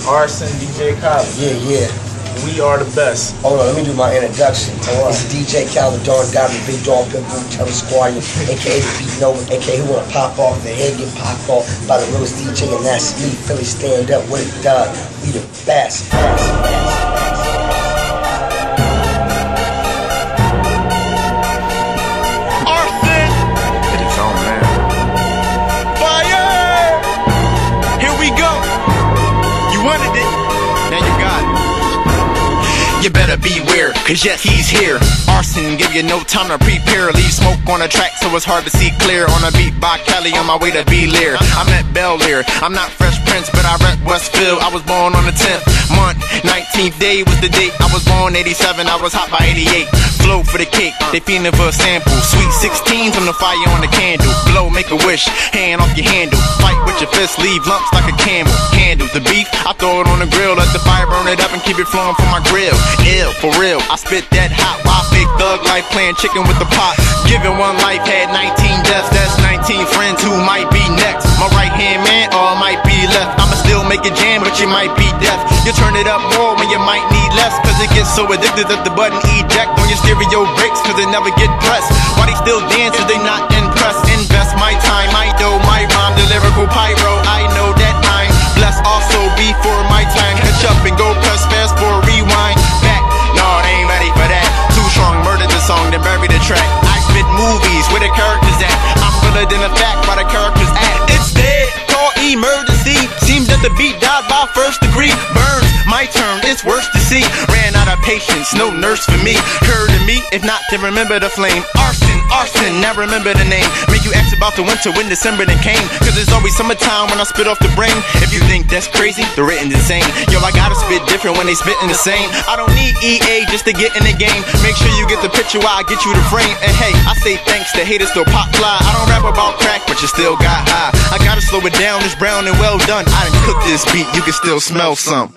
Arson, DJ Khaled. Yeah. We are the best. Hold on, let me do my introduction. It's DJ Khaled, Don Diamond, Big Dog, Pitbull, Terror Squadron, aka Beat Nova, aka who wanna pop off, the head get popped off by the realest DJ, and that's me. Philly stand up, what it does. We the best. You better beware, cause yet he's here. Arson, give you no time to prepare. Leave smoke on the track so it's hard to see clear. On a beat by Cali on my way to Bel-Air. I'm at Bel Air, I'm not Fresh Prince, but I rep Westfield. I was born on the 10th month, 19th day was the date. I was born 87, I was hot by 88. Flow for the cake, they feeling for a sample. Sweet 16s on the fire on the candle. Blow, make a wish, hand off your handle. Fight with your fist, leave lumps like a camel. Handle the beef, I throw it on the grill. Let the fire burn it up and keep it flowing from my grill. Ill, for real, I spit that hot. Wild big thug life, playing chicken with the pot. Giving one life, had 19 deaths. That's 19 friends who might be next. My right hand man, or might be left. I'ma still make a jam, but you might be deaf. You turn it up more when you might need less. Cause it gets so addicted that the button eject on your stereo breaks. Cause it never get pressed. Why they still dance if they not impressed? Invest my time, my dough, my rhyme, the lyrical pyro. I know that I'm blessed also before my time. Catch up and go press fast for rewind. Back, no, they ain't ready for that. Too strong, murdered the song, then bury the track. I spit movies where the characters at. I'm fuller than a fact by the characters at. It's dead, call emergency. Seems that the beat died by first degree. Burns, my turn, it's worse to see. Ran out of patience, no nurse for me. Heard of me, if not, then remember the flame. Arson, now remember the name. Make you ask about the winter when December then came. Cause it's always summertime when I spit off the brain. If you think that's crazy, the written's insane. Yo, I gotta spit different when they spittin' the same. I don't need EA just to get in the game. Make sure you get the picture while I get you the frame. And hey, I say thanks to haters still pop fly. I don't rap about crack, but you still got high. I gotta slow it down, it's brown and well done. I done cooked this beat, you can still smell some.